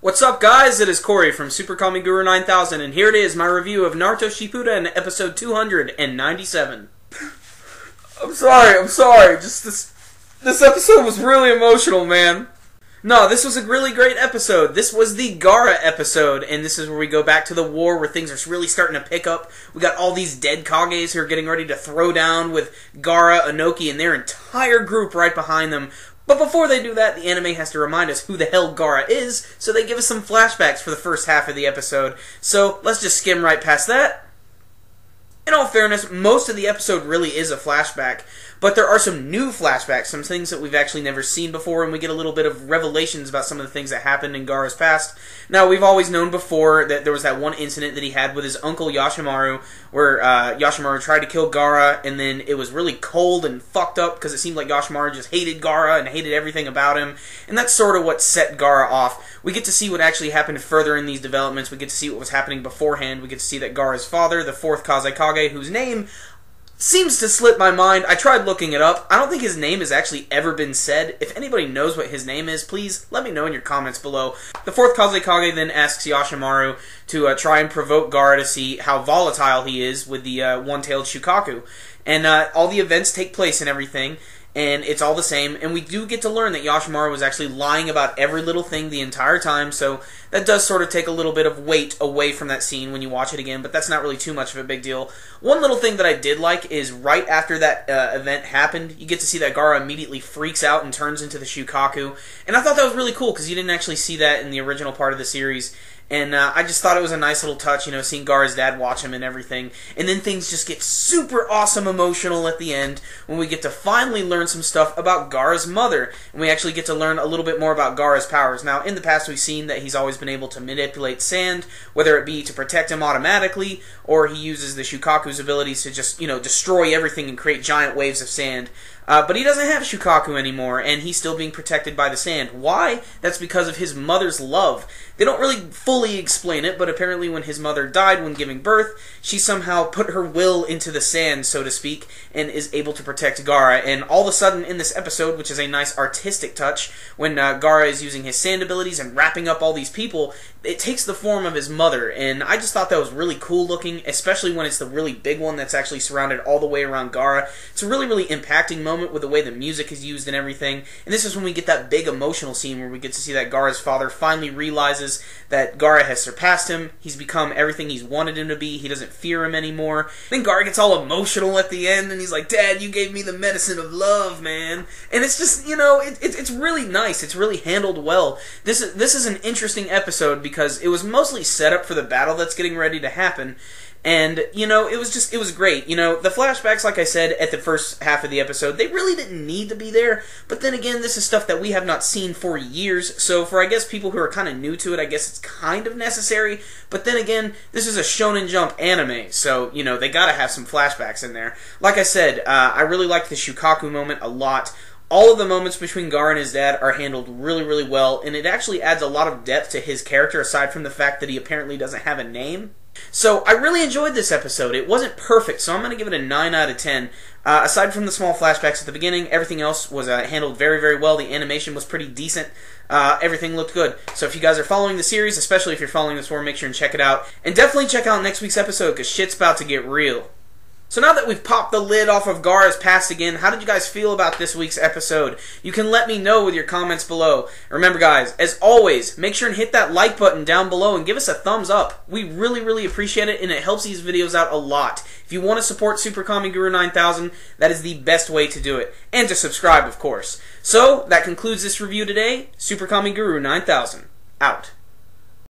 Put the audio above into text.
What's up, guys? It is Corey from SuperKamiGuru9000, and here it is, my review of Naruto Shippuden, episode 297. I'm sorry. Just this episode was really emotional, man. No, this was a really great episode. This was the Gaara episode, and this is where we go back to the war where things are really starting to pick up. We got all these dead Kages who are getting ready to throw down with Gaara, Inoki, and their entire group right behind them. But before they do that, the anime has to remind us who the hell Gaara is, so they give us some flashbacks for the first half of the episode. So let's just skim right past that. In all fairness, most of the episode really is a flashback, but there are some new flashbacks, some things that we've actually never seen before, and we get a little bit of revelations about some of the things that happened in Gaara's past. Now, we've always known before that there was that one incident that he had with his uncle Yoshimaru, where Yoshimaru tried to kill Gaara, and then it was really cold and fucked up because it seemed like Yoshimaru just hated Gaara and hated everything about him, and that's sort of what set Gaara off. We get to see what actually happened further in these developments. We get to see what was happening beforehand. We get to see that Gaara's father, the fourth KAZEKAGE, whose name seems to slip my mind. I tried looking it up. I don't think his name has actually ever been said. If anybody knows what his name is, please let me know in your comments below. The fourth KAZEKAGE then asks Yoshimaru to try and provoke Gaara to see how volatile he is with the one-tailed Shukaku. And all the events take place and everything, and it's all the same, and we do get to learn that Yoshimaru was actually lying about every little thing the entire time, so that does sort of take a little bit of weight away from that scene when you watch it again, but that's not really too much of a big deal. One little thing that I did like is right after that event happened, you get to see that Gaara immediately freaks out and turns into the Shukaku, and I thought that was really cool because you didn't actually see that in the original part of the series. And I just thought it was a nice little touch, you know, seeing Gaara's dad watch him and everything. And then things just get super awesome emotional at the end when we get to finally learn some stuff about Gaara's mother. And we actually get to learn a little bit more about Gaara's powers. Now, in the past we've seen that he's always been able to manipulate sand, whether it be to protect him automatically, or he uses the Shukaku's abilities to just, you know, destroy everything and create giant waves of sand. But he doesn't have Shukaku anymore, and he's still being protected by the sand. Why? That's because of his mother's love. They don't really fully explain it, but apparently when his mother died when giving birth, she somehow put her will into the sand, so to speak, and is able to protect Gaara. And all of a sudden in this episode, which is a nice artistic touch, when Gaara is using his sand abilities and wrapping up all these people, it takes the form of his mother, and I just thought that was really cool looking, especially when it's the really big one that's actually surrounded all the way around Gaara. It's a really, really impacting moment with the way the music is used and everything, and this is when we get that big emotional scene where we get to see that Gaara's father finally realizes that Gaara has surpassed him, he's become everything he's wanted him to be, he doesn't fear him anymore. Then Gaara gets all emotional at the end, and he's like, "Dad, you gave me the medicine of love, man." And it's just, you know, it's really nice, it's really handled well. This is an interesting episode because it was mostly set up for the battle that's getting ready to happen. And, you know, it was great. You know, the flashbacks, like I said, at the first half of the episode, they really didn't need to be there. But then again, this is stuff that we have not seen for years. So for, I guess, people who are kind of new to it, I guess it's kind of necessary. But then again, this is a Shonen Jump anime. So, you know, they gotta have some flashbacks in there. Like I said, I really liked the Shukaku moment a lot. All of the moments between Gaara and his dad are handled really, really well. And it actually adds a lot of depth to his character, aside from the fact that he apparently doesn't have a name. So, I really enjoyed this episode. It wasn't perfect, so I'm going to give it a 9 out of 10. Aside from the small flashbacks at the beginning, everything else was handled very, very well. The animation was pretty decent. Everything looked good. So if you guys are following the series, especially if you're following this war, make sure and check it out. And definitely check out next week's episode, because shit's about to get real. So now that we've popped the lid off of Gaara's past again, how did you guys feel about this week's episode? You can let me know with your comments below. Remember guys, as always, make sure and hit that like button down below and give us a thumbs up. We really, really appreciate it, and it helps these videos out a lot. If you want to support SuperKamiGuru9000, that is the best way to do it. And to subscribe, of course. So, that concludes this review today. SuperKamiGuru9000, out.